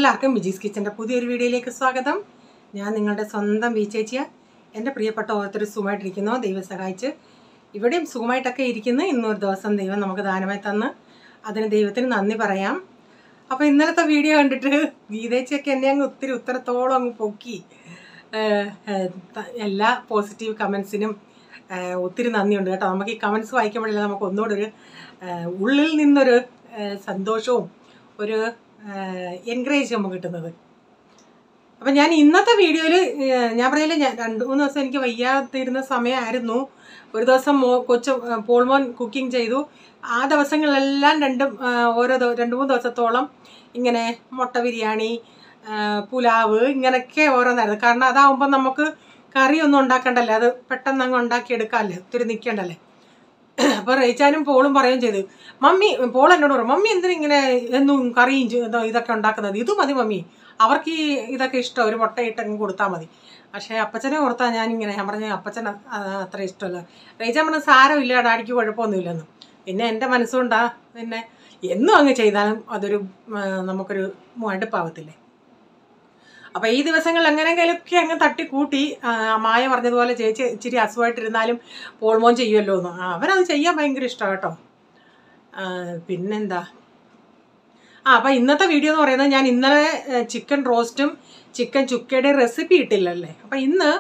എല്ലാവർക്കും വിജീസ് കിച്ചൻ്റെ പുതിയൊരു വീഡിയോയിലേക്ക് സ്വാഗതം. ഞാൻ നിങ്ങളുടെ സ്വന്തം ചേച്ചിയ. എൻ്റെ പ്രിയപ്പെട്ട ഓരോരുത്തർ സുഖമായിട്ടിരിക്കുന്നു, ദൈവം സഹായിച്ച്. ഇവിടെയും സുഖമായിട്ടൊക്കെ ഇരിക്കുന്നു. ഇന്നൊരു ദിവസം ദൈവം നമുക്ക് ദാനമായി തന്ന് അതിന് ദൈവത്തിന് നന്ദി പറയാം. അപ്പോൾ ഇന്നലത്തെ വീഡിയോ കണ്ടിട്ട് ഗീതേച്ചിയൊക്കെ എന്നെ അങ്ങ് ഒത്തിരി ഉത്തരത്തോളം അങ്ങ് പൊക്കി. എല്ലാ പോസിറ്റീവ് കമൻസിനും ഒത്തിരി നന്ദിയുണ്ട് കേട്ടോ. നമുക്ക് ഈ കമൻസ് വായിക്കുമ്പോഴല്ലേ നമുക്ക് ഒന്നുകൂടെ ഒരു ഉള്ളിൽ നിന്നൊരു സന്തോഷവും ഒരു എൻകറേജ് നമുക്ക് കിട്ടുന്നത്. അപ്പം ഞാൻ ഇന്നത്തെ വീഡിയോയിൽ ഞാൻ പറയില്ല, ഞാൻ 2-3 ദിവസം എനിക്ക് വയ്യാതിരുന്ന സമയമായിരുന്നു. ഒരു ദിവസം പോൾമോൻ കുക്കിംഗ് ചെയ്തു. ആ ദിവസങ്ങളിലെല്ലാം 2-3 ദിവസത്തോളം ഇങ്ങനെ മുട്ട ബിരിയാണി, പുലാവ്, ഇങ്ങനെയൊക്കെ ഓരോന്നായിരുന്നു. കാരണം അതാവുമ്പോൾ നമുക്ക് കറിയൊന്നും ഉണ്ടാക്കണ്ടല്ലേ, അത് പെട്ടെന്ന് അങ്ങ് ഉണ്ടാക്കിയെടുക്കാമല്ലേ, ഒത്തിരി നിൽക്കണ്ടല്ലേ. അപ്പോൾ റേച്ചാനും പോളും പറയുകയും ചെയ്തു, മമ്മി, പോൾ എന്നോട് പറയും, മമ്മി എന്തിനിങ്ങനെ എന്നും കറിയും ഇതൊക്കെ ഉണ്ടാക്കുന്നത്, ഇത് മതി മമ്മി, അവർക്ക് ഈ ഇതൊക്കെ ഇഷ്ടം, ഒരു മുട്ടയിട്ടങ്ങ് കൊടുത്താൽ മതി. പക്ഷേ അപ്പച്ചനെ ഓർത്താൽ ഞാനിങ്ങനെ, ഞാൻ പറഞ്ഞ അപ്പച്ചൻ അത്ര ഇഷ്ടമല്ല. റേച്ചാൻ പറഞ്ഞ സാരമില്ല ഡാഡിക്ക് കുഴപ്പമൊന്നുമില്ലെന്ന്. പിന്നെ എൻ്റെ മനസ്സുകൊണ്ടാ, പിന്നെ എന്നും അങ്ങ് ചെയ്താലും അതൊരു നമുക്കൊരു മടുപ്പാവത്തില്ലേ. അപ്പം ഈ ദിവസങ്ങളിൽ എങ്ങനെയെങ്കിലുമൊക്കെ അങ്ങ് തട്ടിക്കൂട്ടി. മായ പറഞ്ഞതുപോലെ ചേച്ചി ഇച്ചിരി അസുഖമായിട്ടിരുന്നാലും പോൾമോൻ ചെയ്യുമല്ലോ എന്ന്. അവരത് ചെയ്യാൻ ഭയങ്കര ഇഷ്ടമാണ് കേട്ടോ. പിന്നെന്താ, അപ്പം ഇന്നത്തെ വീഡിയോ എന്ന് പറയുന്നത്, ഞാൻ ഇന്നലെ ചിക്കൻ റോസ്റ്റും ചിക്കൻ ചുക്കയുടെ റെസിപ്പി ഇട്ടില്ലല്ലേ. അപ്പം ഇന്ന്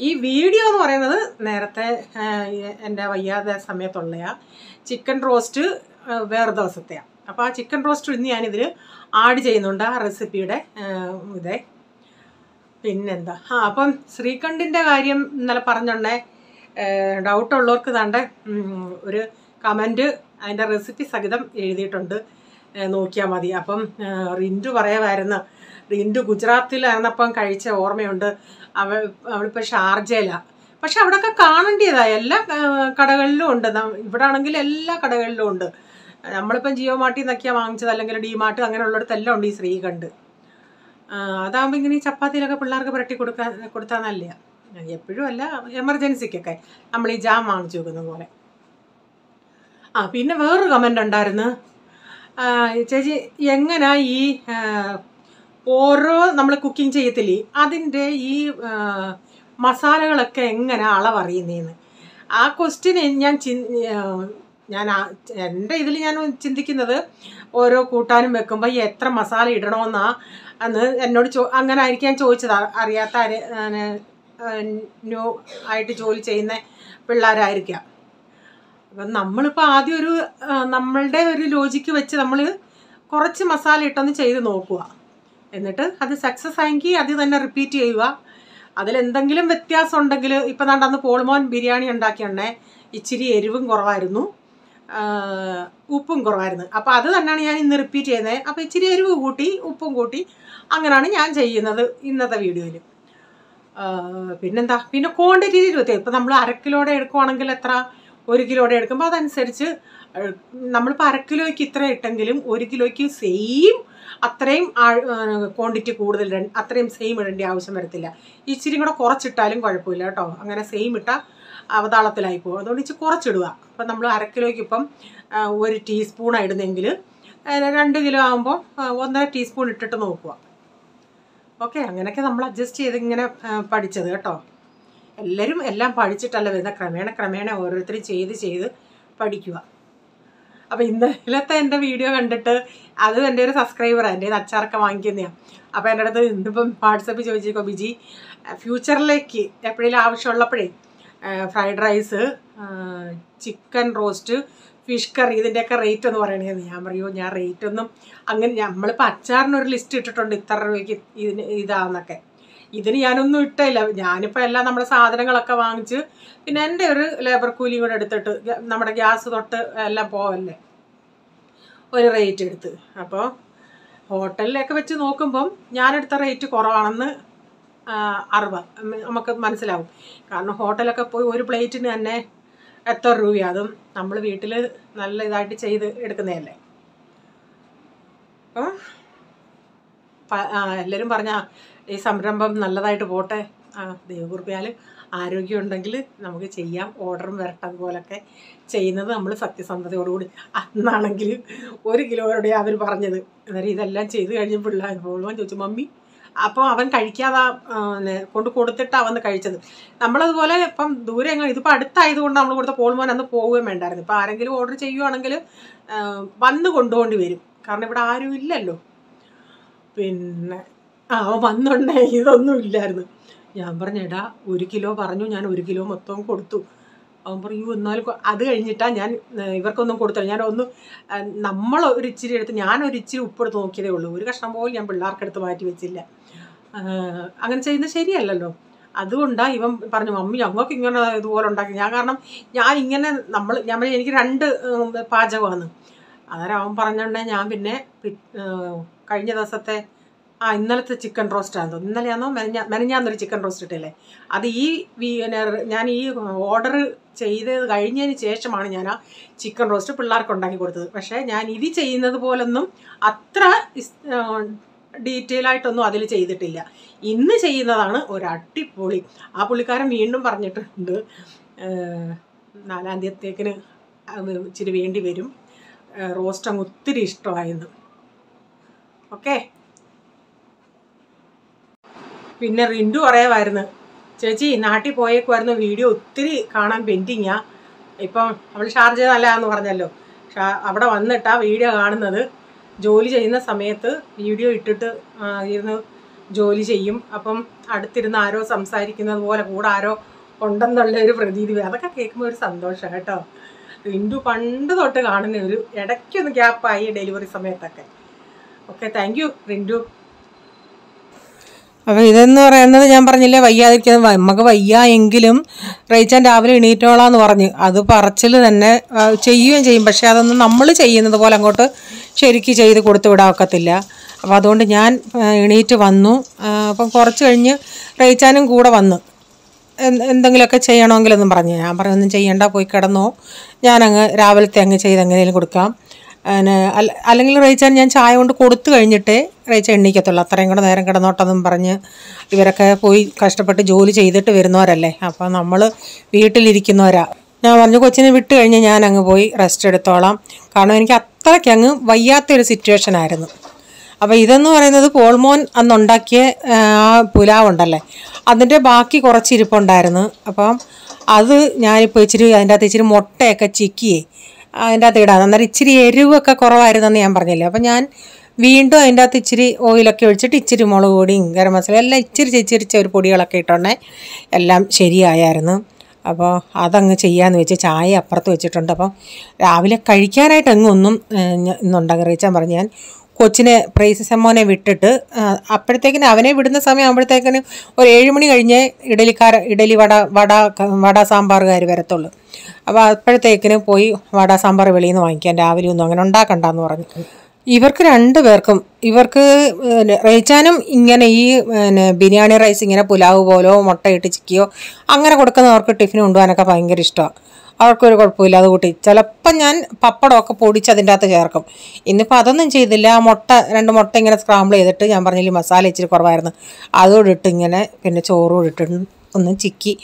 ഈ വീഡിയോ എന്ന് പറയുന്നത് നേരത്തെ എൻ്റെ വയ്യാതെ സമയത്തുള്ളതാണ്. ചിക്കൻ റോസ്റ്റ് വേറെ ദിവസത്തെയാണ്. അപ്പോൾ ആ ചിക്കൻ റോസ്റ്റ് ഇന്ന് ഞാനിതിൽ ആഡ് ചെയ്യുന്നുണ്ട്, ആ റെസിപ്പിയുടെ ഇതേ. പിന്നെന്താ, അപ്പം ശ്രീകണ്ഠിൻ്റെ കാര്യം ഇന്നലെ പറഞ്ഞോണ്ടേ ഡൗട്ടുള്ളവർക്ക് താണ്ടെ ഒരു കമൻറ്റ് അതിൻ്റെ റെസിപ്പി സഹിതം എഴുതിയിട്ടുണ്ട്, നോക്കിയാൽ മതി. അപ്പം റിൻറ്റു പറയുമായിരുന്നു, റിൻറ്റു ഗുജറാത്തിലായിരുന്നപ്പം കഴിച്ച ഓർമ്മയുണ്ട്. അവളിപ്പോൾ ഷാർജയിലാണ്. പക്ഷെ അവിടെയൊക്കെ കാണേണ്ടതാണ്, എല്ലാ കടകളിലും ഉണ്ട്. ഇവിടെ ആണെങ്കിൽ എല്ലാ കടകളിലും ഉണ്ട്. നമ്മളിപ്പം ജിയോ മാർട്ടിൽ നിന്നൊക്കെയാണ് വാങ്ങിച്ചത്, അല്ലെങ്കിൽ ഡി മാർട്ട് അങ്ങനെയുള്ളിടത്തെല്ലാം ഉണ്ട് ഈ ശ്രീകണ്ഠ്. അതാകുമ്പോൾ ഇങ്ങനെ ഈ ചപ്പാത്തിയിലൊക്കെ പിള്ളേർക്ക് പുരട്ടി കൊടുത്താൽ നല്ലതാണ്. എപ്പോഴും അല്ല, എമർജൻസിക്കൊക്കെ നമ്മൾ ഈ ജാം വാങ്ങിച്ചു വെക്കുന്ന പോലെ. പിന്നെ വേറൊരു കമൻ്റ് ഉണ്ടായിരുന്നു, ചേച്ചി എങ്ങനെയാ ഈ ഓരോ നമ്മൾ കുക്കിംഗ് ചെയ്യത്തില്ലേ അതിൻ്റെ ഈ മസാലകളൊക്കെ എങ്ങനെ അളവറിയുന്നതെന്ന്. ആ ക്വസ്റ്റ്യൻ ഞാൻ എൻ്റെ ഇതിൽ ഞാൻ ചിന്തിക്കുന്നത്, ഓരോ കൂട്ടാനും വെക്കുമ്പോൾ എത്ര മസാല ഇടണമെന്നാ അന്ന് എന്നോട് അങ്ങനെ ആയിരിക്കും ഞാൻ ചോദിച്ചത്. അറിയാത്ത ന്യൂ ആയിട്ട് ജോലി ചെയ്യുന്ന പിള്ളേരായിരിക്കാം. അപ്പം നമ്മളിപ്പോൾ ആദ്യം നമ്മളുടെ ഒരു ലോജിക്ക് വെച്ച് നമ്മൾ കുറച്ച് മസാല ഇട്ടൊന്ന് ചെയ്ത് നോക്കുക. എന്നിട്ട് അത് സക്സസ് ആയെങ്കിൽ അത് തന്നെ റിപ്പീറ്റ് ചെയ്യുക. അതിലെന്തെങ്കിലും വ്യത്യാസം ഉണ്ടെങ്കിൽ, ഇപ്പം അന്ന് പോൾമോൻ ബിരിയാണി ഉണ്ടാക്കിയുണ്ടേ, ഇച്ചിരി എരിവും കുറവായിരുന്നു, ഉപ്പും കുറവായിരുന്നു. അപ്പോൾ അത് തന്നെയാണ് ഞാൻ ഇന്ന് റിപ്പീറ്റ് ചെയ്യുന്നത്. അപ്പോൾ ഇച്ചിരി എരിവ് കൂട്ടി ഉപ്പും കൂട്ടി അങ്ങനെയാണ് ഞാൻ ചെയ്യുന്നത് ഇന്നത്തെ വീഡിയോയിൽ. പിന്നെന്താ, പിന്നെ ക്വാണ്ടിറ്റി ഇരുപത്തി, ഇപ്പം നമ്മൾ 1/2 കിലോയുടെ എടുക്കുവാണെങ്കിൽ എത്ര, 1 കിലോയുടെ എടുക്കുമ്പോൾ അതനുസരിച്ച് നമ്മളിപ്പോൾ 1/2 കിലോയ്ക്ക് ഇത്ര ഇട്ടെങ്കിലും 1 കിലോയ്ക്ക് സെയിം അത്രയും ക്വാണ്ടിറ്റി കൂടുതൽ അത്രയും സെയിം ഇടേണ്ട ആവശ്യം വരത്തില്ല. ഇച്ചിരി കൂടെ കുറച്ചിട്ടാലും കുഴപ്പമില്ല കേട്ടോ. അങ്ങനെ സെയിം ഇട്ടാൽ അവതാളത്തിലായി പോകും. അതുകൊണ്ട് ഇച്ചിരി കുറച്ചിടുക. അപ്പം നമ്മൾ 1/2 കിലോയ്ക്ക് ഇപ്പം 1 ടീസ്പൂണാണ് ഇടുന്നെങ്കിൽ 2 കിലോ ആകുമ്പോൾ 1.5 ടീസ്പൂൺ ഇട്ടിട്ട് നോക്കുക. ഓക്കെ, അങ്ങനെയൊക്കെ നമ്മൾ അഡ്ജസ്റ്റ് ചെയ്ത് ഇങ്ങനെ പഠിച്ചത് കേട്ടോ. എല്ലാവരും എല്ലാം പഠിച്ചിട്ടല്ല വരുന്ന, ക്രമേണ ഓരോരുത്തരും ചെയ്ത് പഠിക്കുക. അപ്പോൾ ഇന്നലത്തെ എൻ്റെ വീഡിയോ കണ്ടിട്ട്, അത് എൻ്റെ ഒരു സബ്സ്ക്രൈബറാണ്, എൻ്റെ അച്ചാറൊക്കെ വാങ്ങിക്കുന്നതാണ്. അപ്പോൾ എൻ്റെ അടുത്ത് ഇന്നിപ്പം വാട്സപ്പിൽ ചോദിച്ചേക്കോ, ബിജി ഫ്യൂച്ചറിലേക്ക് എപ്പോഴേലും ആവശ്യമുള്ളപ്പോഴേ fried rice, chicken roast, fish curry, ഇതിൻ്റെയൊക്കെ റേറ്റ് ഒന്ന് പറയണേ. ഞാൻ പറയുമോ, ഞാൻ റേറ്റ് ഒന്നും അങ്ങനെ, നമ്മളിപ്പോൾ അച്ചാറിനൊരു ലിസ്റ്റ് ഇട്ടിട്ടുണ്ട് ഇത്ര രൂപയ്ക്ക് ഇതാന്നൊക്കെ. ഇതിന് ഞാനൊന്നും ഇട്ടില്ല. ഞാനിപ്പോൾ എല്ലാം നമ്മുടെ സാധനങ്ങളൊക്കെ വാങ്ങിച്ച്, പിന്നെ എൻ്റെ ഒരു ലേബർ കൂലിയും കൂടെ എടുത്തിട്ട് നമ്മുടെ ഗ്യാസ് തൊട്ട് എല്ലാം പോവല്ലേ, ഒരു റേറ്റ് എടുത്ത്. അപ്പോൾ ഹോട്ടലിലൊക്കെ വെച്ച് നോക്കുമ്പം ഞാനെടുത്ത റേറ്റ് കുറവാണെന്ന് നമുക്ക് മനസ്സിലാവും. കാരണം ഹോട്ടലൊക്കെ പോയി ഒരു പ്ലേറ്റിന് തന്നെ എത്ര രൂപയാണ്, അതും നമ്മൾ വീട്ടിൽ നല്ല ഇതായിട്ട് ചെയ്ത് എടുക്കുന്നതല്ലേ. അപ്പോൾ എല്ലാവരും പറഞ്ഞാൽ ഈ സംരംഭം നല്ലതായിട്ട് പോട്ടെ, ദൈവകൃപയാൽ ആരോഗ്യം ഉണ്ടെങ്കിൽ നമുക്ക് ചെയ്യാം. ഓർഡറും വരട്ടെ. അതുപോലൊക്കെ ചെയ്യുന്നത് നമ്മൾ സത്യസന്ധതയോടുകൂടി. അന്നാണെങ്കിൽ 1 കിലോയുടെ അവർ പറഞ്ഞത്. അന്നേരം ഇതെല്ലാം ചെയ്ത് കഴിഞ്ഞപ്പോൾ പോളുവാൻ ചോദിച്ചു, മമ്മി അപ്പോൾ അവൻ കഴിക്കാതെ കൊണ്ട് കൊടുത്തിട്ടാണ് വന്ന് കഴിച്ചത്. നമ്മളതുപോലെ ഇപ്പം ദൂരെ ഇതിപ്പോൾ അടുത്തായതുകൊണ്ട് നമ്മൾ കൊടുത്ത പോളുവാൻ അന്ന് പോവുകയും വേണ്ടായിരുന്നു. ഇപ്പോൾ ആരെങ്കിലും ഓർഡർ ചെയ്യുവാണെങ്കിൽ വന്ന് കൊണ്ടുപോകേണ്ടി വരും. കാരണം ഇവിടെ ആരും ഇല്ലല്ലോ. പിന്നെ അവൻ വന്നുണ്ടേ ഇതൊന്നും ഇല്ലായിരുന്നു. ഞാൻ പറഞ്ഞെടാ 1 കിലോ പറഞ്ഞു, ഞാൻ 1 കിലോ മൊത്തം കൊടുത്തു. അവൻ പറയൂ എന്നാലും അത് കഴിഞ്ഞിട്ടാണ് ഞാൻ ഇവർക്കൊന്നും കൊടുത്തില്ല. ഞാനൊന്ന് നമ്മൾ ഒരു ഇച്ചിരി എടുത്ത് ഞാനൊരു ഇച്ചിരി ഉപ്പെടുത്ത് നോക്കിയതേ ഉള്ളൂ. ഒരു കഷ്ണം പോലും ഞാൻ പിള്ളേർക്കെടുത്ത് മാറ്റി വെച്ചില്ല. അങ്ങനെ ചെയ്യുന്നത് ശരിയല്ലല്ലോ. അതുകൊണ്ടാണ് ഇവൻ പറഞ്ഞു, മമ്മി ഞങ്ങൾക്ക് ഇങ്ങനെ ഇതുപോലെ ഉണ്ടാക്കി. കാരണം ഞാൻ ഇങ്ങനെ ഞാൻ എനിക്ക് 2 പാചകമാണ്. അന്നേരം അവൻ പറഞ്ഞോണ്ടേ ഞാൻ പിന്നെ കഴിഞ്ഞ ദിവസത്തെ ഇന്നലത്തെ ചിക്കൻ റോസ്റ്റാണെന്നോ ഇന്നലെയാണോ മെനഞ്ഞാന്നൊരു ചിക്കൻ റോസ്റ്റ് ഇട്ടില്ലേ, അത് ഞാൻ ഈ ഓർഡർ ചെയ്ത് കഴിഞ്ഞതിന് ശേഷമാണ് ഞാൻ ആ ചിക്കൻ റോസ്റ്റ് പിള്ളേർക്ക് ഉണ്ടാക്കി കൊടുത്തത്. പക്ഷേ ഞാൻ ഇത് ചെയ്യുന്നത് പോലൊന്നും അത്ര ഡീറ്റെയിൽ ആയിട്ടൊന്നും അതിൽ ചെയ്തിട്ടില്ല. ഇന്ന് ചെയ്യുന്നതാണ് ഒരു അടിപൊളി. ആ പുള്ളിക്കാരൻ വീണ്ടും പറഞ്ഞിട്ടുണ്ട് 4-ാം തീയതിത്തേക്കിന് ഇച്ചിരി വേണ്ടി വരും. റോസ്റ്റ് അങ്ങ് ഒത്തിരി ഇഷ്ടമായിരുന്നു. ഓക്കെ. പിന്നെ റിൻഡു പറയുമായിരുന്നു, ചേച്ചി നാട്ടിൽ പോയേക്കുമായിരുന്നു, വീഡിയോ ഒത്തിരി കാണാൻ പെൻഡിങ്ങാ. ഇപ്പം അവൾ ഷാർജ നല്ലതാന്ന് പറഞ്ഞല്ലോ. അവിടെ വന്നിട്ടാണ് വീഡിയോ കാണുന്നത്. ജോലി ചെയ്യുന്ന സമയത്ത് വീഡിയോ ഇട്ടിട്ട് ഇരുന്ന് ജോലി ചെയ്യും. അപ്പം അടുത്തിരുന്ന് ആരോ സംസാരിക്കുന്നത് പോലെ കൂടെ ആരോ ഉണ്ടെന്നുള്ള ഒരു പ്രതീതി. അതൊക്കെ കേൾക്കുമ്പോൾ ഒരു സന്തോഷം കേട്ടോ. റിൻഡു പണ്ട് തൊട്ട് കാണുന്ന ഒരു ഇടയ്ക്കൊന്ന് ഗ്യാപ്പായി ഡെലിവറി സമയത്തൊക്കെ. Okay, thank you Rindu. അപ്പോൾ ഇതെന്ന് പറയുന്നത് ഞാൻ പറഞ്ഞില്ലേ വയ്യാതിരിക്കുന്നത്. നമുക്ക് വയ്യ എങ്കിലും റേച്ചാൻ രാവിലെ എണീറ്റോളാന്ന് പറഞ്ഞ് അത് പറച്ചിൽ തന്നെ ചെയ്യുകയും ചെയ്യും. പക്ഷേ അതൊന്നും നമ്മൾ ചെയ്യുന്നത് പോലെ അങ്ങോട്ട് ശരിക്ക് ചെയ്ത് കൊടുത്തു വിടാൻ ഒക്കത്തില്ല. അപ്പോൾ അതുകൊണ്ട് ഞാൻ എണീറ്റ് വന്നു. അപ്പം കുറച്ച് കഴിഞ്ഞ് റേച്ചാനും കൂടെ വന്നു എന്തെങ്കിലുമൊക്കെ ചെയ്യണമെങ്കിലൊന്നും പറഞ്ഞു. ഞാൻ പറഞ്ഞൊന്നും ചെയ്യണ്ട, പോയി കിടന്നോ, ഞാനങ്ങ് രാവിലത്തെ അങ്ങ് ചെയ്ത് എങ്ങനെയും കൊടുക്കാം. അല്ലെങ്കിൽ റേച്ചാൻ ഞാൻ ചായ കൊണ്ട് കൊടുത്തു കഴിഞ്ഞിട്ടേ റേച്ച എണ്ണീക്കത്തുള്ളൂ. അത്രയും കൂടെ നേരം കിടന്നോട്ടെന്നും പറഞ്ഞ് ഇവരൊക്കെ പോയി കഷ്ടപ്പെട്ട് ജോലി ചെയ്തിട്ട് വരുന്നവരല്ലേ. അപ്പോൾ നമ്മൾ വീട്ടിലിരിക്കുന്നവരാ. ഞാൻ പറഞ്ഞു കൊച്ചിനെ വിട്ട് കഴിഞ്ഞ് ഞാൻ അങ്ങ് പോയി റെസ്റ്റ് എടുത്തോളാം. കാരണം എനിക്ക് അത്രയ്ക്ക് അങ്ങ് വയ്യാത്തൊരു സിറ്റുവേഷൻ ആയിരുന്നു. അപ്പോൾ ഇതെന്ന് പറയുന്നത് പോൾമോൻ അന്നുണ്ടാക്കിയ ആ പുലാവുണ്ടല്ലേ, അതിൻ്റെ ബാക്കി കുറച്ച് ഇരിപ്പുണ്ടായിരുന്നു. അപ്പം അത് ഞാനിപ്പോൾ അതിൻ്റെ അകത്ത് ഇച്ചിരി മുട്ടയൊക്കെ ചിക്കിയേ അതിൻ്റെ അകത്ത് ഇടാം. അന്നേരം ഇച്ചിരി എരിവൊക്കെ കുറവായിരുന്നെന്ന് ഞാൻ പറഞ്ഞില്ലേ. അപ്പം ഞാൻ വീണ്ടും അതിൻ്റെ അകത്ത് ഇച്ചിരി ഓയിലൊക്കെ ഒഴിച്ചിട്ട് ഇച്ചിരി മുളക് പൊടിയും ഗരം മസാല എല്ലാം ഇച്ചിരി ഒരു പൊടികളൊക്കെ ഇട്ടോണ്ടേ എല്ലാം ശരിയായിരുന്നു. അപ്പോൾ അതങ്ങ് ചെയ്യാമെന്ന് വെച്ച് ചായ അപ്പുറത്ത് വെച്ചിട്ടുണ്ട്. അപ്പം രാവിലെ കഴിക്കാനായിട്ട് ഒന്നും ഇന്നുണ്ടാക്കി റീച്ചാൻ പറഞ്ഞു. ഞാൻ കൊച്ചിനെ പ്രൈസമ്മോനെ വിട്ടിട്ട് അപ്പോഴത്തേക്കിന് അവനെ വിടുന്ന സമയം ആകുമ്പോഴത്തേക്കിന് ഒരു 7 മണി കഴിഞ്ഞേ ഇഡലി വട സാമ്പാറുകാർ വരത്തുള്ളൂ. അപ്പോൾ അപ്പോഴത്തേക്കിന് പോയി വട സാമ്പാർ വെളിയിൽ നിന്ന് വാങ്ങിക്കാൻ, രാവിലെ ഒന്നും അങ്ങനെ ഉണ്ടാക്കണ്ടെന്ന് പറഞ്ഞു. ഇവർക്ക് 2 പേർക്കും റേച്ചാനും ഇങ്ങനെ ഈ ബിരിയാണി റൈസ് ഇങ്ങനെ പുലാവ് പോലോ മുട്ടയിട്ട് ചിക്കിയോ അങ്ങനെ കൊടുക്കുന്നവർക്ക് ടിഫിന് കൊണ്ടുപോകാനൊക്കെ ഭയങ്കര ഇഷ്ടമാണ്. അവർക്കൊരു കുഴപ്പമില്ല അത് കൂട്ടി. ചിലപ്പം ഞാൻ പപ്പടമൊക്കെ പൊടിച്ച് അതിൻ്റെ അകത്ത് ചേർക്കും. ഇന്നിപ്പോൾ അതൊന്നും ചെയ്തില്ല. 2 മുട്ട ഇങ്ങനെ സ്ക്രാമ്പിൾ ചെയ്തിട്ട് ഞാൻ പറഞ്ഞില്ല മസാല ഇച്ചിരി കുറവായിരുന്നു, അതോടെ ഇട്ട് ഇങ്ങനെ പിന്നെ ചോറും ഇട്ടിട്ട് ഒന്ന് ചിക്കി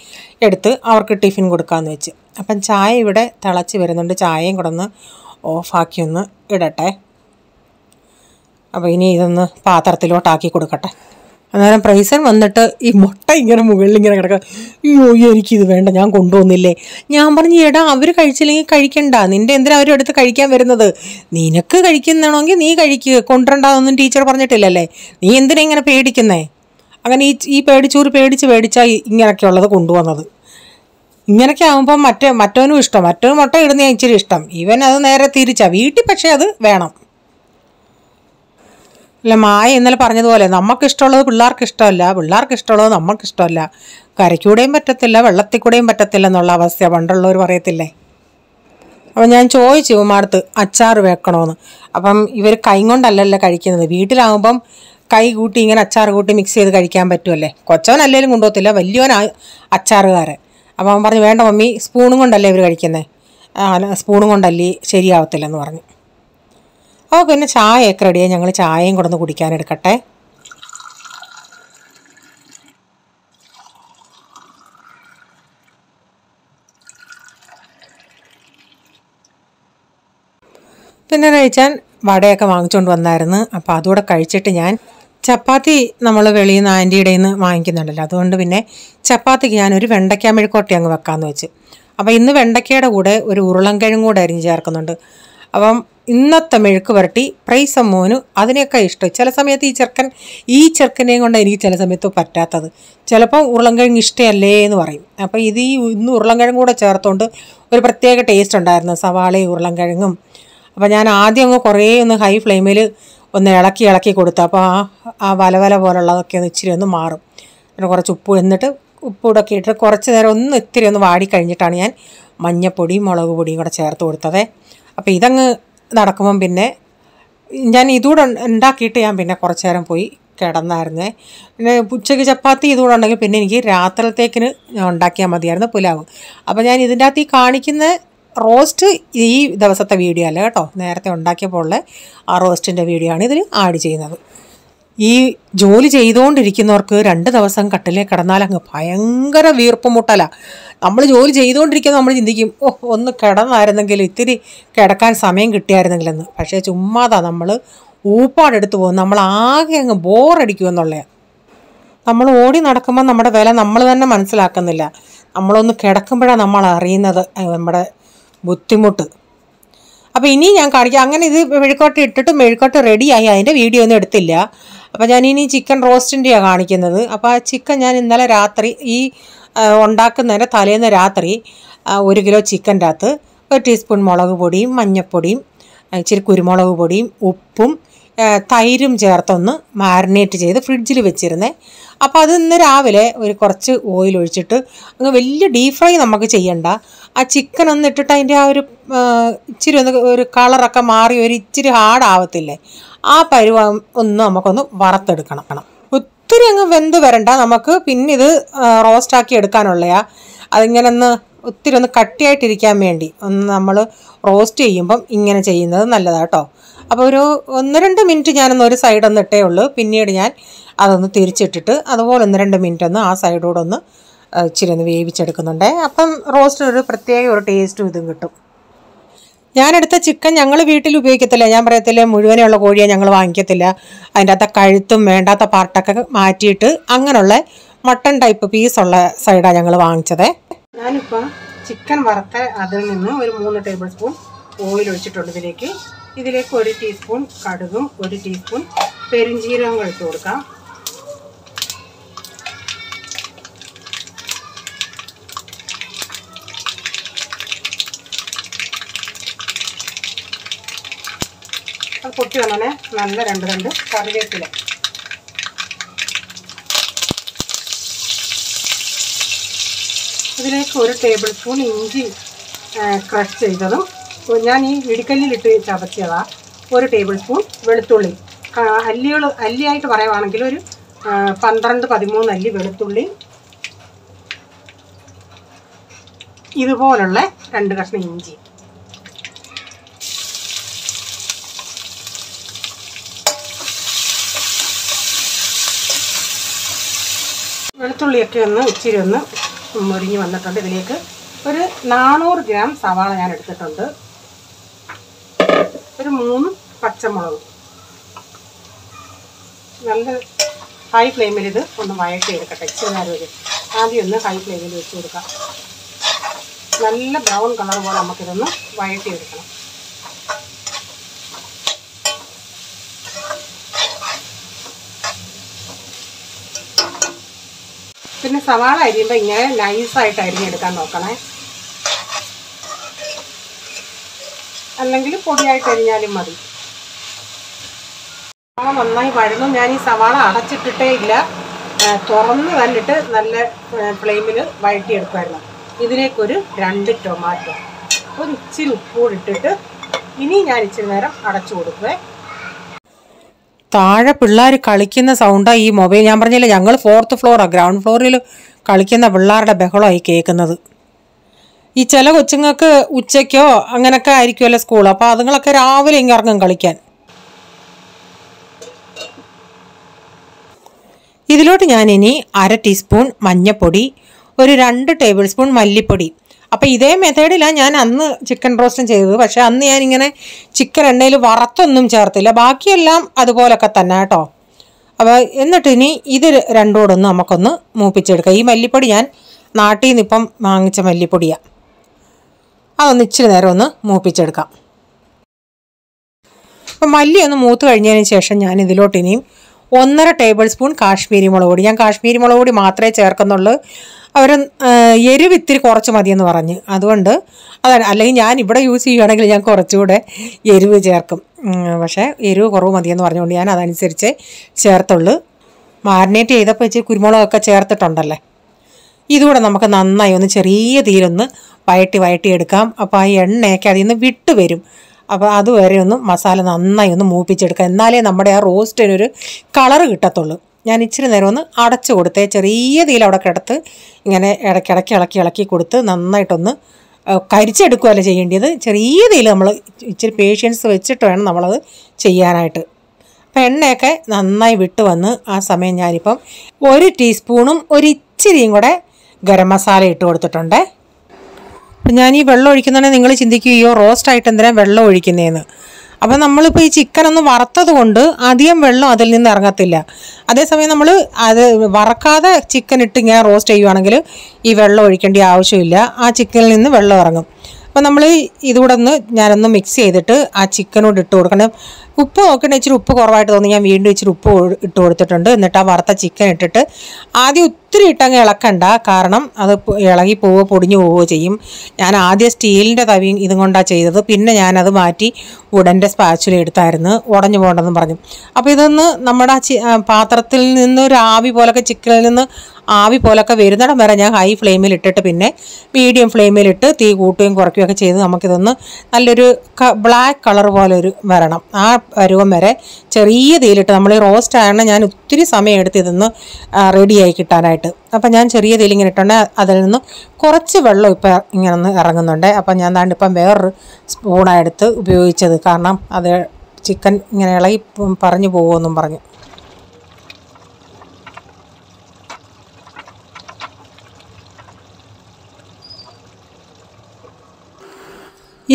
എടുത്ത് അവർക്ക് ടിഫിൻ കൊടുക്കാമെന്ന് വെച്ച്. അപ്പം ചായ ഇവിടെ തിളച്ച് വരുന്നുണ്ട്. ചായയും കൂടെ ഒന്ന് ഓഫാക്കി ഒന്ന് ഇടട്ടെ. അപ്പോൾ ഇനി ഇതൊന്ന് പാത്രത്തിലോട്ടാക്കി കൊടുക്കട്ടെ. അന്നേരം പ്രൈസൻ വന്നിട്ട് ഈ മുട്ട ഇങ്ങനെ മുകളിൽ ഇങ്ങനെ കിടക്കുക. അയ്യോ എനിക്കിത് വേണ്ട, ഞാൻ കൊണ്ടുവന്നില്ലേ. ഞാൻ പറഞ്ഞു എടാ അവർ കഴിച്ചില്ലെങ്കിൽ കഴിക്കണ്ട, നിൻ്റെ എന്തിനാ അവരും എടുത്ത് കഴിക്കാൻ വരുന്നത്, നിനക്ക് കഴിക്കുന്നതാണെങ്കിൽ നീ കഴിക്കുക, കൊണ്ടുവരണ്ടെന്നൊന്നും ടീച്ചർ പറഞ്ഞിട്ടില്ലല്ലേ, നീ എന്തിനാ ഇങ്ങനെ പേടിക്കുന്നേ. അങ്ങനെ ഈ പേടിച്ചാൽ ഇങ്ങനെയൊക്കെ ഉള്ളത് കൊണ്ടുവന്നത്. ഇങ്ങനെയൊക്കെ ആകുമ്പം മറ്റവനും ഇഷ്ടം, മറ്റവന് മുട്ട ഇടുന്ന ഇച്ചിരി ഇഷ്ടം, ഇവൻ അത് നേരെ തിരിച്ചാ. വീട്ടിൽ പക്ഷേ അത് വേണം. അല്ല മായ ഇന്നലെ പറഞ്ഞതുപോലെ നമുക്കിഷ്ടമുള്ളത് പിള്ളേർക്ക് ഇഷ്ടമല്ല, പിള്ളേർക്ക് ഇഷ്ടമുള്ളത് നമുക്കിഷ്ടമല്ല. കരയ്ക്കൂടെയും പറ്റത്തില്ല വെള്ളത്തിൽ കൂടെയും പറ്റത്തില്ല എന്നുള്ള അവസ്ഥ പണ്ടുള്ളവർ പറയത്തില്ലേ. അപ്പം ഞാൻ ചോദിച്ചു ഉമ്മാടുത്ത് അച്ചാർ വെക്കണമെന്ന്. അപ്പം ഇവർ കൈ കൊണ്ടല്ലല്ലോ കഴിക്കുന്നത്, വീട്ടിലാകുമ്പം കൈ കൂട്ടി ഇങ്ങനെ അച്ചാർ കൂട്ടി മിക്സ് ചെയ്ത് കഴിക്കാൻ പറ്റുമല്ലേ. കൊച്ചവനല്ലേലും കൊണ്ടുപോകത്തില്ല, വലിയവൻ അച്ചാറുകാരൻ. അപ്പം അവൻ പറഞ്ഞു വേണ്ട മമ്മി സ്പൂണും കൊണ്ടല്ലേ ഇവർ കഴിക്കുന്നത്, സ്പൂണും കൊണ്ടല്ലേ ശരിയാവത്തില്ലെന്ന് പറഞ്ഞു. അപ്പോൾ പിന്നെ ചായയൊക്കെ റെഡിയായി, ഞങ്ങൾ ചായയും കൂടെ ഒന്ന് കുടിക്കാനെടുക്കട്ടെ. പിന്നെ കഴിച്ചാൽ വടയൊക്കെ വാങ്ങിച്ചുകൊണ്ട് വന്നായിരുന്നു. അപ്പോൾ അതുകൂടെ കഴിച്ചിട്ട് ഞാൻ ചപ്പാത്തി നമ്മൾ വെളിയിൽ നിന്ന് ആൻറ്റിയുടെ നിന്ന് വാങ്ങിക്കുന്നുണ്ടല്ലോ, അതുകൊണ്ട് പിന്നെ ചപ്പാത്തിക്ക് ഞാനൊരു വെണ്ടയ്ക്ക മെഴുക്കോട്ടി അങ്ങ് വെക്കാമെന്ന് വെച്ച്. അപ്പോൾ ഇന്ന് വെണ്ടയ്ക്കയുടെ കൂടെ ഒരു ഉരുളൻകിഴങ്ങ് കൂടെ അരിഞ്ഞ് ചേർക്കുന്നുണ്ട്. അപ്പം ഇന്നത്തെ മെഴുക്ക് പുരട്ടി പ്രൈസ് മോന് അതിനെയൊക്കെ ഇഷ്ടം. ചില സമയത്ത് ഈ ചെറുക്കനെയും കൊണ്ട് എനിക്ക് ചില സമയത്ത് പറ്റാത്തത്. ചിലപ്പോൾ ഉരുളൻകിഴങ്ങ് ഇഷ്ടമല്ലേ എന്ന് പറയും. അപ്പോൾ ഇന്ന് ഉരുളൻകിഴങ്ങ് കൂടെ ചേർത്തുകൊണ്ട് ഒരു പ്രത്യേക ടേസ്റ്റ് ഉണ്ടായിരുന്നു, സവാളയും ഉരുളൻകിഴങ്ങും. അപ്പോൾ ഞാൻ ആദ്യം അങ്ങ് കുറേ ഒന്ന് ഹൈ ഫ്ലെയിമിൽ ഒന്ന് ഇളക്കി കൊടുത്തു. അപ്പോൾ ആ വലവല പോലുള്ളതൊക്കെ ഇച്ചിരി ഒന്ന് മാറും. പിന്നെ കുറച്ച് ഉപ്പ്, എന്നിട്ട് ഉപ്പൂടൊക്കെ ഇട്ട് കുറച്ച് നേരം ഇത്തിരി ഒന്ന് വാടിക്കഴിഞ്ഞിട്ടാണ് ഞാൻ മഞ്ഞപ്പൊടിയും മുളക് പൊടിയും കൂടെ ചേർത്ത് കൊടുത്തത്. അപ്പോൾ ഇതങ്ങ് നടക്കുമ്പം പിന്നെ ഞാൻ ഇതുകൂടെ ഉണ്ടാക്കിയിട്ട് ഞാൻ പിന്നെ കുറച്ച് നേരം പോയി കിടന്നായിരുന്നേ. പിന്നെ ഉച്ചയ്ക്ക് ചപ്പാത്തി ഇതുകൂടെ ഉണ്ടെങ്കിൽ പിന്നെ എനിക്ക് രാത്രിയിലത്തേക്കിന് ഞാൻ ഉണ്ടാക്കിയാൽ മതിയായിരുന്നു പുലാവ്. അപ്പോൾ ഞാൻ ഇതിൻ്റെ അകത്ത് ഈ കാണിക്കുന്ന റോസ്റ്റ് ഈ ദിവസത്തെ വീഡിയോ അല്ല കേട്ടോ, നേരത്തെ ഉണ്ടാക്കിയപ്പോൾ ഉള്ള ആ റോസ്റ്റിൻ്റെ വീഡിയോ ആണ് ഇതിൽ ആഡ് ചെയ്യുന്നത്. ഈ ജോലി ചെയ്തുകൊണ്ടിരിക്കുന്നവർക്ക് 2 ദിവസം കട്ടിലേ കിടന്നാൽ അങ്ങ് ഭയങ്കര വീർപ്പ് മുട്ടലാണ്. നമ്മൾ ജോലി ചെയ്തുകൊണ്ടിരിക്കുന്ന നമ്മൾ ചിന്തിക്കും, ഒന്ന് കിടന്നായിരുന്നെങ്കിൽ, ഇത്തിരി കിടക്കാൻ സമയം കിട്ടിയായിരുന്നെങ്കിലെന്ന്. പക്ഷേ ചുമ്മാതാ നമ്മൾ ഊപ്പാടെടുത്ത് പോകും, നമ്മൾ ആകെ അങ്ങ് ബോറടിക്കുമെന്നുള്ളതാണ്. നമ്മൾ ഓടി നടക്കുമ്പോൾ നമ്മുടെ വില നമ്മൾ തന്നെ മനസ്സിലാക്കുന്നില്ല. നമ്മളൊന്ന് കിടക്കുമ്പോഴാണ് നമ്മൾ അറിയുന്നത് നമ്മുടെ ബുദ്ധിമുട്ട്. അപ്പോൾ ഇനി ഞാൻ കാണിക്കാം. അങ്ങനെ ഇത് മെഴുക്കോട്ട് റെഡിയായി, അതിൻ്റെ വീഡിയോ ഒന്നും എടുത്തില്ല. അപ്പോൾ ഞാനിനി ചിക്കൻ റോസ്റ്റിൻ്റെയാണ് കാണിക്കുന്നത്. അപ്പോൾ ആ ചിക്കൻ ഞാൻ ഇന്നലെ രാത്രി ഉണ്ടാക്കുന്നതിൻ്റെ തലേന്ന് രാത്രി 1 കിലോ ചിക്കൻ്റെ അകത്ത് 1 ടീസ്പൂൺ മുളക് പൊടിയും മഞ്ഞൾപ്പൊടിയും ഇച്ചിരി കുരുമുളക് പൊടിയും ഉപ്പും തൈരും ചേർത്തൊന്ന് മാരിനേറ്റ് ചെയ്ത് ഫ്രിഡ്ജിൽ വെച്ചിരുന്നേ. അപ്പോൾ അത് ഇന്ന് രാവിലെ കുറച്ച് ഓയിൽ ഒഴിച്ചിട്ട് അങ്ങ് വലിയ ഡീപ് ഫ്രൈ നമുക്ക് ചെയ്യണ്ട. ആ ചിക്കൻ ഒന്ന് ഇട്ടിട്ട് അതിൻ്റെ ആ ഇച്ചിരി ഒരു കളറൊക്കെ മാറി ഇച്ചിരി ഹാർഡാവത്തില്ലേ, ആ പരുവം നമുക്കൊന്ന് വറുത്തെടുക്കണം. ഒത്തിരി അങ്ങ് വെന്ത് വരണ്ട, നമുക്ക് പിന്നെ ഇത് റോസ്റ്റാക്കി എടുക്കാനുള്ളയാ. അതിങ്ങനെ ഒത്തിരി ഒന്ന് കട്ടിയായിട്ടിരിക്കാൻ വേണ്ടി നമ്മൾ റോസ്റ്റ് ചെയ്യുമ്പം ഇങ്ങനെ ചെയ്യുന്നത് നല്ലതാണ് കേട്ടോ. അപ്പോൾ 1-2 മിനിറ്റ് ഞാനൊന്ന് ഒരു സൈഡൊന്ന് ഇട്ടേ ഉള്ളൂ. പിന്നീട് ഞാൻ അതൊന്ന് തിരിച്ചിട്ടിട്ട് അതുപോലെ 1-2 മിനിറ്റ് ആ സൈഡോടെ ഇച്ചിരി ഒന്ന് വേവിച്ചെടുക്കുന്നുണ്ട്. അപ്പം റോസ്റ്റിനൊരു പ്രത്യേക ഒരു ടേസ്റ്റും ഇതും കിട്ടും. ഞാനെടുത്ത ചിക്കൻ ഞങ്ങൾ വീട്ടിൽ ഉപയോഗിക്കത്തില്ല. ഞാൻ പറയത്തില്ല, മുഴുവനുള്ള കോഴിയെ ഞങ്ങൾ വാങ്ങിക്കത്തില്ല. അതിൻ്റെ അകത്ത് കഴുത്തും വേണ്ടാത്ത പാർട്ടൊക്കെ മാറ്റിയിട്ട് അങ്ങനെയുള്ള മട്ടൺ ടൈപ്പ് പീസുള്ള സൈഡാണ് ഞങ്ങൾ വാങ്ങിച്ചത്. ഞാനിപ്പോൾ ചിക്കൻ വറുത്ത അതിൽ നിന്ന് ഒരു 3 ടേബിൾ സ്പൂൺ ഓയിൽ ഒഴിച്ചിട്ടുണ്ട്. ഇതിലേക്ക് 1 ടീസ്പൂൺ കടുകും 1 ടീസ്പൂൺ പെരുംജീരകവും ഇട്ട് കൊടുക്കാം. അത് പൊട്ടി വന്നോണേ നല്ല 2 കറിവേപ്പില. ഇതിലേക്ക് 1 ടേബിൾ സ്പൂൺ ഇഞ്ചി ക്രഷ് ചെയ്തതും ഞാൻ ഈ ഇടിക്കല്ലിലിട്ട് ചതച്ചതാണ്. 1 ടേബിൾ സ്പൂൺ വെളുത്തുള്ളി, അല്ലിയായിട്ട് പറയുവാണെങ്കിൽ ഒരു 12-13 അല്ലി വെളുത്തുള്ളി, ഇതുപോലുള്ള 2 കഷ്ണം ഇഞ്ചി. വെളുത്തുള്ളിയൊക്കെ ഇച്ചിരി മുരിഞ്ഞ് വന്നിട്ടുണ്ട്. ഇതിലേക്ക് ഒരു 400 ഗ്രാം സവാള ഞാൻ എടുത്തിട്ടുണ്ട്. ഒരു 3 പച്ചമുളക്. നല്ല ഹൈ ഫ്ലെയിമിൽ ഇത് ഒന്ന് വഴറ്റി എടുക്കട്ടെ. ഇച്ചിരി നേരം ആദ്യം ഹൈ ഫ്ലെയിമിൽ വെച്ച് കൊടുക്കാം. നല്ല ബ്രൗൺ കളർ പോലെ നമുക്കിതൊന്ന് വഴറ്റി എടുക്കണം. പിന്നെ സവാള അരിയുമ്പോൾ ഇങ്ങനെ നൈസായിട്ട് അരിഞ്ഞെടുക്കാൻ നോക്കണേ, അല്ലെങ്കിൽ പൊടിയായിട്ട് അരിഞ്ഞാലും മതി. സവാള നന്നായി വഴന്നു. ഞാൻ ഈ സവാള അടച്ചിട്ടിട്ടേ ഇല്ല, തുറന്ന് തന്നിട്ട് നല്ല ഫ്ലെയിമിൽ വഴറ്റിയെടുക്കുമായിരുന്നു. ഇതിലേക്കൊരു 2 ടൊമാറ്റോ, ഒരു ഇച്ചിരി ഉപ്പൂടി ഇട്ടിട്ട് ഇനി ഞാൻ ഇച്ചിരി നേരം അടച്ചു കൊടുക്കുവേ. താഴെ പിള്ളേർ കളിക്കുന്ന സൗണ്ടാണ് ഈ മൊബൈൽ. ഞാൻ പറഞ്ഞില്ല, ഞങ്ങൾ 4th ഫ്ലോറാണ്, ഗ്രൗണ്ട് ഫ്ലോറിൽ കളിക്കുന്ന പിള്ളേരുടെ ബഹളമായി കേൾക്കുന്നത്. ഈ ചില കൊച്ചുങ്ങൾക്ക് ഉച്ചയ്ക്കോ അങ്ങനെയൊക്കെ ആയിരിക്കുമല്ലോ സ്കൂൾ, അപ്പോൾ അതുങ്ങളൊക്കെ രാവിലെ ഇറങ്ങും കളിക്കാൻ. ഇതിലോട്ട് ഞാനിനി 1/2 ടീസ്പൂൺ മഞ്ഞൾപ്പൊടി, ഒരു 2 ടേബിൾ സ്പൂൺ മല്ലിപ്പൊടി, അപ്പോൾ ഇതേ മെത്തേഡിലാണ് ഞാൻ അന്ന് ചിക്കൻ റോസ്റ്റും ചെയ്തത്. പക്ഷേ അന്ന് ഞാനിങ്ങനെ ചിക്കൻ എണ്ണയിൽ വറുത്തൊന്നും ചേർത്തില്ല, ബാക്കിയെല്ലാം അതുപോലൊക്കെ തന്നെ കേട്ടോ. അപ്പോൾ എന്നിട്ട് ഇനി ഇത് രണ്ടും കൂടെ ഒന്ന് നമുക്കൊന്ന് മൂപ്പിച്ചെടുക്കാം. ഈ മല്ലിപ്പൊടി ഞാൻ നാട്ടിൽ നിന്ന് ഇപ്പം വാങ്ങിച്ച മല്ലിപ്പൊടിയാണ്. അതൊന്ന് ഇച്ചിരി നേരം ഒന്ന് മൂപ്പിച്ചെടുക്കാം. അപ്പം മല്ലി ഒന്ന് മൂത്ത് കഴിഞ്ഞതിന് ശേഷം ഞാൻ ഇതിലോട്ട് ഇനിയും 1.5 ടേബിൾ സ്പൂൺ കാശ്മീരി മുളക് പൊടി. ഞാൻ കാശ്മീരി മുളക് പൊടി മാത്രമേ ചേർക്കുന്നുള്ളൂ. അവർ എരിവ് ഇത്തിരി കുറച്ച് മതിയെന്ന് പറഞ്ഞ്, അതുകൊണ്ട് അതാണ്. അല്ലെങ്കിൽ ഞാൻ ഇവിടെ യൂസ് ചെയ്യുകയാണെങ്കിൽ ഞാൻ കുറച്ചുകൂടെ എരിവ് ചേർക്കും. പക്ഷേ എരിവ് കുറവ് മതിയെന്ന് പറഞ്ഞുകൊണ്ട് ഞാൻ അതനുസരിച്ച് ചേർത്തുള്ളൂ. മാരിനേറ്റ് ചെയ്തപ്പോൾ ഇച്ചിരി കുരുമുളകൊക്കെ ചേർത്തിട്ടുണ്ടല്ലേ. ഇതുകൂടെ നമുക്ക് നന്നായി ഒന്ന് ചെറിയ തീരൊന്ന് വഴട്ടി എടുക്കാം. അപ്പോൾ ആ എണ്ണയൊക്കെ അതിൽ നിന്ന് വിട്ട് വരും. അപ്പോൾ അതുവരെ ഒന്ന് മസാല നന്നായി ഒന്ന് മൂപ്പിച്ചെടുക്കാം. എന്നാലേ നമ്മുടെ ആ റോസ്റ്റിനൊരു കളറ് കിട്ടത്തുള്ളൂ. ഞാൻ ഇച്ചിരി നേരം ഒന്ന് അടച്ചു കൊടുത്തേ, ചെറിയ തീയിൽ അവിടെ കിടത്ത് ഇങ്ങനെ ഇടയ്ക്കിടയ്ക്ക് ഇളക്കി കൊടുത്ത് നന്നായിട്ടൊന്ന് കരിച്ചെടുക്കുകയല്ല ചെയ്യേണ്ടത്. ചെറിയ തീയിൽ നമ്മൾ ഇച്ചിരി പേഷ്യൻസ് വെച്ചിട്ട് വേണം നമ്മളത് ചെയ്യാനായിട്ട്. അപ്പം എണ്ണയൊക്കെ നന്നായി വിട്ട് വന്ന് ആ സമയം ഞാനിപ്പം 1 ടീസ്പൂണും ഒരിച്ചിരിയും കൂടെ ഗരം മസാല ഇട്ട് കൊടുത്തിട്ടുണ്ട്. അപ്പം ഞാൻ ഈ വെള്ളം ഒഴിക്കുന്നതാണെങ്കിൽ നിങ്ങൾ ചിന്തിക്കുകയോ റോസ്റ്റായിട്ട് എന്തിനാണ് വെള്ളം ഒഴിക്കുന്നതെന്ന്. അപ്പം നമ്മളിപ്പോൾ ഈ ചിക്കൻ ഒന്ന് വറുത്തത് കൊണ്ട് അധികം വെള്ളം അതിൽ നിന്ന് ഇറങ്ങത്തില്ല. അതേസമയം നമ്മൾ അത് വറക്കാതെ ചിക്കൻ ഇട്ട് ഇങ്ങനെ റോസ്റ്റ് ചെയ്യുവാണെങ്കിൽ ഈ വെള്ളം ഒഴിക്കേണ്ട ആവശ്യമില്ല, ആ ചിക്കനിൽ നിന്ന് വെള്ളം ഇറങ്ങും. അപ്പം നമ്മൾ ഇതുകൂടെ ഞാനൊന്ന് മിക്സ് ചെയ്തിട്ട് ആ ചിക്കനോട് ഇട്ട് കൊടുക്കണം. ഉപ്പ് നോക്കണേ, ഇച്ചിരി ഉപ്പ് കുറവായിട്ട് തോന്നി ഞാൻ വീണ്ടും ഇച്ചിരി ഉപ്പ് ഇട്ട് കൊടുത്തിട്ടുണ്ട്. എന്നിട്ട് ആ വറുത്ത ചിക്കൻ ഇട്ടിട്ട് ആദ്യം ഒത്തിരി ഇട്ടങ്ങ് ഇളക്കണ്ട, കാരണം അത് ഇളകി പോവുകയോ പൊടിഞ്ഞു പോവുകയോ ചെയ്യും. ഞാൻ ആദ്യം സ്റ്റീലിൻ്റെ തവിയും ഇതും കൊണ്ടാണ് ചെയ്തത്. പിന്നെ ഞാനത് മാറ്റി വുഡൻ്റെ സ്പാച്ചുല എടുത്തായിരുന്നു, ഉടഞ്ഞു പോകണ്ടെന്ന് പറഞ്ഞു. അപ്പോൾ ഇതൊന്ന് നമ്മുടെ പാത്രത്തിൽ നിന്ന് ഒരു ആവി പോലൊക്കെ ചിക്കനിൽ നിന്ന് ആവി പോലൊക്കെ വരുന്നിടം വരെ ഞാൻ ഹൈ ഫ്ലെയിമിൽ ഇട്ടിട്ട് പിന്നെ മീഡിയം ഫ്ലെയിമിലിട്ട് തീ കൂട്ടുകയും കുറയ്ക്കുകയൊക്കെ ചെയ്ത് നമുക്കിതൊന്ന് നല്ലൊരു ബ്ലാക്ക് കളർ പോലെ ഒരു വരണം. ആ പരുവം വരെ ചെറിയ തീയിലിട്ട്, നമ്മൾ ഈ റോസ്റ്റ് ആയതുകൊണ്ട് ഞാൻ ഒത്തിരി സമയം എടുത്ത് ഇതൊന്ന് റെഡിയായി കിട്ടാനായിട്ട്. അപ്പം ഞാൻ ചെറിയ തീയിൽ ഇങ്ങനെ ഇട്ടുണ്ട്. അതിൽ നിന്ന് കുറച്ച് വെള്ളം ഇപ്പം ഇങ്ങനെ ഒന്ന് ഇറങ്ങുന്നുണ്ട്. അപ്പം ഞാൻ ദാണ്ട് ഇപ്പം വേറൊരു സ്പൂണെടുത്ത് ഉപയോഗിച്ചത്, കാരണം അത് ചിക്കൻ ഇങ്ങനെ ഇളകി പറഞ്ഞു പോകുമെന്നും പറഞ്ഞു.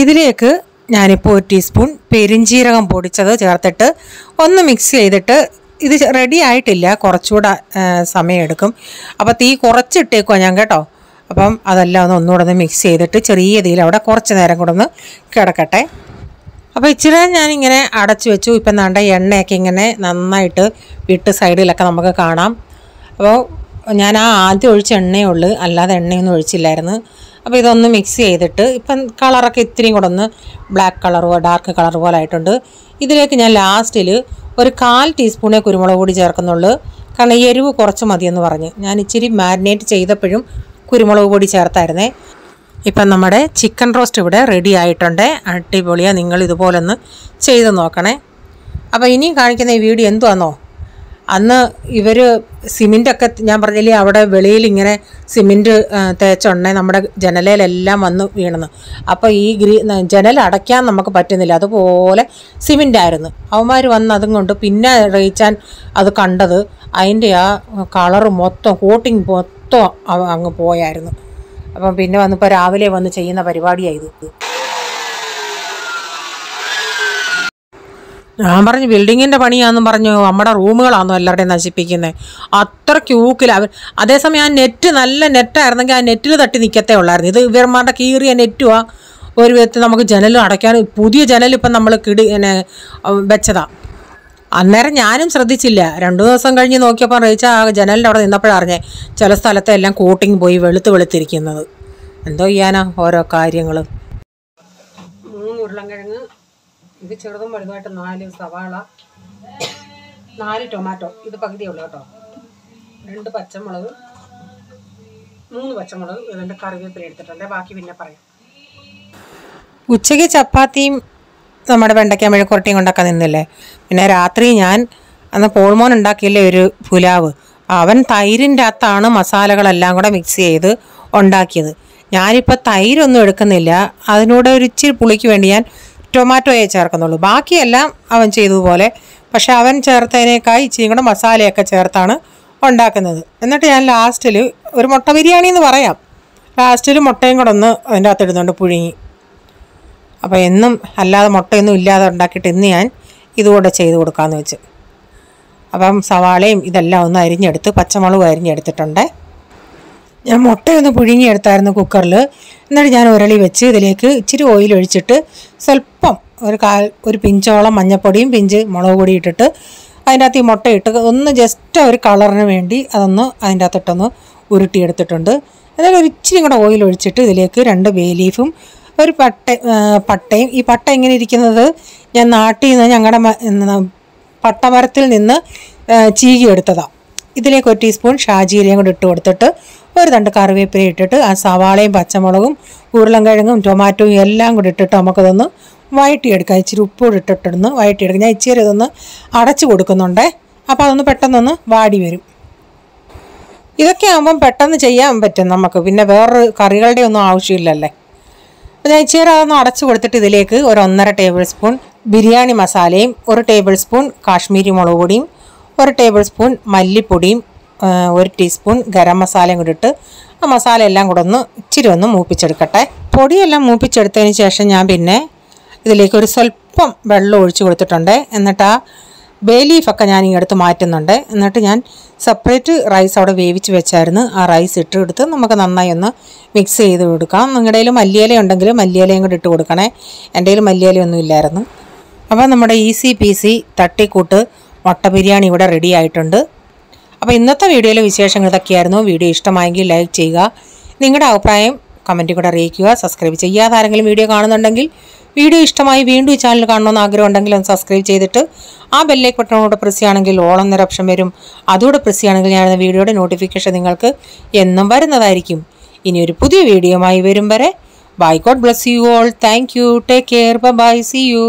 ഇതിലേക്ക് ഞാനിപ്പോൾ 1 ടീസ്പൂൺ പെരിഞ്ജീരകം പൊടിച്ചത് ചേർത്തിട്ട് ഒന്ന് മിക്സ് ചെയ്തിട്ട്, ഇത് റെഡി ആയിട്ടില്ല, കുറച്ചുകൂടെ സമയമെടുക്കും. അപ്പോൾ തീ കുറച്ചിട്ടേക്കുവാണ് ഞാൻ കേട്ടോ. അപ്പം അതെല്ലാം ഒന്നുകൂടെ ഒന്ന് മിക്സ് ചെയ്തിട്ട് ചെറിയ തീയിൽ അവിടെ കുറച്ച് നേരം കൂടെ ഒന്ന് കിടക്കട്ടെ. അപ്പോൾ ഇച്ചിരി ഞാനിങ്ങനെ അടച്ചു വെച്ചു. ഇപ്പം വേണ്ട എണ്ണയൊക്കെ ഇങ്ങനെ നന്നായിട്ട് വിട്ട് സൈഡിലൊക്കെ നമുക്ക് കാണാം. അപ്പോൾ ഞാൻ ആ ആദ്യം ഒഴിച്ച എണ്ണയേ ഉള്ളൂ, അല്ലാതെ എണ്ണയൊന്നും ഒഴിച്ചില്ലായിരുന്നു. അപ്പോൾ ഇതൊന്ന് മിക്സ് ചെയ്തിട്ട് ഇപ്പം കളറൊക്കെ ഇത്തിരിയും കൂടെ ഒന്ന് ബ്ലാക്ക് കളറോ ഡാർക്ക് കളർ പോലെ ആയിട്ടുണ്ട്. ഇതിലേക്ക് ഞാൻ ലാസ്റ്റിൽ ഒരു 1/4 ടീസ്പൂണേ കുരുമുളക് പൊടി ചേർക്കുന്നുള്ളൂ, കാരണം എരിവ് കുറച്ച് മതിയെന്ന് പറഞ്ഞ് ഞാൻ ഇച്ചിരി മാരിനേറ്റ് ചെയ്തപ്പോഴും കുരുമുളക് പൊടി ചേർത്തായിരുന്നേ. ഇപ്പം നമ്മുടെ ചിക്കൻ റോസ്റ്റ് ഇവിടെ റെഡി ആയിട്ടുണ്ട്. അടിപൊളിയാണ്, നിങ്ങൾ ഇതുപോലൊന്ന് ചെയ്ത് നോക്കണേ. അപ്പോൾ ഇനിയും കാണിക്കുന്ന ഈ വീഡിയോ എന്തുവാന്നോ, അന്ന് ഇവർ സിമെൻറ്റൊക്കെ ഞാൻ പറഞ്ഞില്ലേ അവിടെ വെളിയിൽ ഇങ്ങനെ സിമെൻറ്റ് തേച്ചുണ്ടേ നമ്മുടെ ജനലയിലെല്ലാം വന്ന് വീണെന്ന്. അപ്പോൾ ഈ ജനൽ അടയ്ക്കാൻ നമുക്ക് പറ്റുന്നില്ല, അതുപോലെ സിമെൻ്റായിരുന്നു. അവന്മാർ വന്ന് അതും കൊണ്ട് പിന്നെ റീച്ചാൻ അത് കണ്ടത് അതിൻ്റെ ആ കളറ് മൊത്തം കോട്ടിങ് മൊത്തം അങ്ങ് പോയായിരുന്നു. അപ്പം പിന്നെ വന്നിപ്പോൾ രാവിലെ വന്ന് ചെയ്യുന്ന പരിപാടിയായത്. ഞാൻ പറഞ്ഞു ബിൽഡിങ്ങിൻ്റെ പണിയാണെന്നും പറഞ്ഞു നമ്മുടെ റൂമുകളാണെന്നോ എല്ലാവരുടെയും നശിപ്പിക്കുന്നത്. അത്ര ക്യൂക്കിൽ അവർ. അതേസമയം ആ നെറ്റ് നല്ല നെറ്റായിരുന്നെങ്കിൽ ആ നെറ്റിൽ തട്ടി നിൽക്കത്തേ ഉള്ളായിരുന്നു. ഇത് ഇവന്മാരുടെ കീറിയ നെറ്റുവാ. ഒരു വിധത്തിൽ നമുക്ക് ജനലും അടയ്ക്കാൻ പുതിയ ജനൽ ഇപ്പം നമ്മൾ വെച്ചതാണ്. അന്നേരം ഞാനും ശ്രദ്ധിച്ചില്ല. 2 ദിവസം കഴിഞ്ഞ് നോക്കിയപ്പോൾ റീച്ച ആ ജനലിൻ്റെ അവിടെ നിന്നപ്പോഴറിഞ്ഞേ ചില സ്ഥലത്തെ എല്ലാം കോട്ടിങ് പോയി വെളുത്തിരിക്കുന്നത്. എന്തോ ചെയ്യാനാ ഓരോ കാര്യങ്ങൾ. 3 ഉരുളൻകിഴങ്ങ്, ഇത് ചെറുതും വലുതുമായിട്ട് 4 സവാള, 4 ടൊമാറ്റോ, ഇത് പകുതിയുള്ളൂ കേട്ടോ, 2 പച്ചമുളക്, 3 പച്ചമുളക്, ഇതിൻ്റെ കറിവേപ്പില എടുത്തിട്ടുണ്ട്. ബാക്കി പിന്നെ പറയാം. ഉച്ചയ്ക്ക് ചപ്പാത്തിയും നമ്മുടെ വെണ്ടയ്ക്ക മെഴുക്കുരട്ടിയും കൊണ്ടൊക്കെ നിന്നില്ലേ. പിന്നെ രാത്രി ഞാൻ അന്ന് പോൾമോൻ ഉണ്ടാക്കിയില്ലേ ഒരു പുലാവ്, അവൻ തൈരിൻ്റെ അകത്താണ് മസാലകളെല്ലാം കൂടെ മിക്സ് ചെയ്ത് ഉണ്ടാക്കിയത്. ഞാനിപ്പോൾ തൈരൊന്നും എടുക്കുന്നില്ല, അതിനൂടെ ഒരു ഇച്ചിരി പുളിക്ക് വേണ്ടി ഞാൻ ടൊമാറ്റോയെ ചേർക്കുന്നുള്ളൂ. ബാക്കിയെല്ലാം അവൻ ചെയ്തതുപോലെ, പക്ഷെ അവൻ ചേർത്തതിനേക്കാൾ ഇച്ചിരി കൂടെ മസാലയൊക്കെ ചേർത്താണ് ഉണ്ടാക്കുന്നത്. എന്നിട്ട് ഞാൻ ലാസ്റ്റിൽ ഒരു മുട്ട ബിരിയാണി എന്ന് പറയാം, ലാസ്റ്റിൽ മുട്ടയും കൂടെ ഒന്ന് അതിൻ്റെ അകത്ത് ഇടുന്നുണ്ട് പുഴുങ്ങി. അപ്പോൾ എന്നും അല്ലാതെ മുട്ടയൊന്നും ഇല്ലാതെ ഉണ്ടാക്കിയിട്ട് ഇന്ന് ഞാൻ ഇതുകൂടെ ചെയ്ത് കൊടുക്കാമെന്ന് വെച്ച്. അപ്പം സവാളയും ഇതെല്ലാം ഒന്ന് അരിഞ്ഞെടുത്ത് പച്ചമുളകും അരിഞ്ഞെടുത്തിട്ടുണ്ട്. ഞാൻ മുട്ടയൊന്ന് പുഴുങ്ങിയെടുത്തായിരുന്നു കുക്കറിൽ. എന്നിട്ട് ഞാൻ ഉരളി വെച്ച് ഇതിലേക്ക് ഇച്ചിരി ഓയിൽ ഒഴിച്ചിട്ട് സ്വല്പം ഒരു പിഞ്ചോളം മഞ്ഞൾപ്പൊടിയും പിഞ്ച് മുളക് പൊടി ഇട്ടിട്ട് അതിൻ്റെ അകത്ത് ഈ മുട്ടയിട്ട് ഒന്ന് ജസ്റ്റ് ഒരു കളറിന് വേണ്ടി അതൊന്ന് അതിൻ്റെ അകത്തിട്ടൊന്ന് ഉരുട്ടിയെടുത്തിട്ടുണ്ട്. എന്നാലും ഒരു ഇച്ചിരി കൂടെ ഓയിൽ ഒഴിച്ചിട്ട് ഇതിലേക്ക് 2 ബേ ലീഫും ഒരു പട്ടയും. ഈ പട്ട എങ്ങനെ ഇരിക്കുന്നത്, ഞാൻ നാട്ടിൽ നിന്ന് ഞങ്ങളുടെ പട്ടമരത്തിൽ നിന്ന് ചീകിയെടുത്തതാണ്. ഇതിലേക്ക് 1 ടീസ്പൂൺ ഷാജീരയും കൂടെ ഇട്ട് കൊടുത്തിട്ട് ഒരു തണ്ട് കറിവേപ്പില ഇട്ടിട്ട് ആ സവാളയും പച്ചമുളകും ഉരുളൻകിഴങ്ങും ടൊമാറ്റോയും എല്ലാം കൂടി ഇട്ടിട്ട് നമുക്കതൊന്ന് വഴറ്റിയെടുക്കാം. ഇച്ചിരി ഉപ്പൂടെ ഇട്ടിട്ടൊന്ന് വഴറ്റിയെടുക്കാം. ഞാൻ ഇച്ചിരി ഇതൊന്ന് അടച്ചു കൊടുക്കുന്നുണ്ടേ. അപ്പോൾ അതൊന്ന് പെട്ടെന്നൊന്ന് വാടി വരും. ഇതൊക്കെ ആകുമ്പം പെട്ടെന്ന് ചെയ്യാൻ പറ്റും നമുക്ക്, പിന്നെ വേറൊരു കറികളുടെ ഒന്നും ആവശ്യമില്ലല്ലേ. അപ്പോൾ ഞാൻ ഇച്ചിരി അതൊന്ന് അടച്ചു കൊടുത്തിട്ട് ഇതിലേക്ക് ഒരു 1.5 ടേബിൾ സ്പൂൺ ബിരിയാണി മസാലയും 1 ടേബിൾ സ്പൂൺ കാശ്മീരി മുളക് പൊടിയും 1 ടേബിൾ സ്പൂൺ മല്ലിപ്പൊടിയും 1 ടീസ്പൂൺ ഗരം മസാലയും കൂടി ഇട്ട് ആ മസാല എല്ലാം കൂടെ ഇച്ചിരി ഒന്ന് മൂപ്പിച്ചെടുക്കട്ടെ. പൊടിയെല്ലാം മൂപ്പിച്ചെടുത്തതിന് ശേഷം ഞാൻ പിന്നെ ഇതിലേക്ക് ഒരു സ്വല്പം വെള്ളം ഒഴിച്ച് കൊടുത്തിട്ടുണ്ട്. എന്നിട്ട് ആ ബേ ലീഫൊക്കെ ഞാൻ ഇങ്ങെടുത്ത് മാറ്റുന്നുണ്ട്. എന്നിട്ട് ഞാൻ സെപ്പറേറ്റ് റൈസ് അവിടെ വേവിച്ച് വെച്ചായിരുന്നു. ആ റൈസ് ഇട്ടെടുത്ത് നമുക്ക് നന്നായി ഒന്ന് മിക്സ് ചെയ്ത് കൊടുക്കാം. നിങ്ങളുടെ കയ്യിൽ മല്ലിയില ഉണ്ടെങ്കിൽ മല്ലിയിലയും കൂടി ഇട്ട് കൊടുക്കണേ. എൻ്റെ കയ്യിൽ മല്ലിയിലയൊന്നും ഇല്ലായിരുന്നു. അപ്പോൾ നമ്മുടെ ഈസി പീസി തട്ടിക്കൂട്ട് മുട്ട ബിരിയാണി ഇവിടെ റെഡി ആയിട്ടുണ്ട്. അപ്പോൾ ഇന്നത്തെ വീഡിയോയിലെ വിശേഷങ്ങൾ ഇതൊക്കെയായിരുന്നു. വീഡിയോ ഇഷ്ടമായെങ്കിൽ ലൈക്ക് ചെയ്യുക, നിങ്ങളുടെ അഭിപ്രായം കമൻറ്റിൽ കൂടെ അറിയിക്കുക. സബ്സ്ക്രൈബ് ചെയ്യാതെ ആരെങ്കിലും വീഡിയോ കാണുന്നുണ്ടെങ്കിൽ വീഡിയോ ഇഷ്ടമായി വീണ്ടും ഈ ചാനൽ കാണണമെന്ന് ആഗ്രഹം ഉണ്ടെങ്കിൽ ഒന്ന് സബ്സ്ക്രൈബ് ചെയ്തിട്ട് ആ ബെല്ലൈക്കൺ ബട്ടണോട് പ്രസ് ചെയ്യുകയാണെങ്കിൽ ഓൾ എന്നൊരു ഓപ്ഷൻ വരും. അതുകൂടെ പ്രസ് ചെയ്യുകയാണെങ്കിൽ ഞാൻ വീഡിയോയുടെ നോട്ടിഫിക്കേഷൻ നിങ്ങൾക്ക് എന്നും വരുന്നതായിരിക്കും. ഇനി ഒരു പുതിയ വീഡിയോയുമായി വരും വരെ bye. God bless you all. Thank you. Take care. Bye. See U.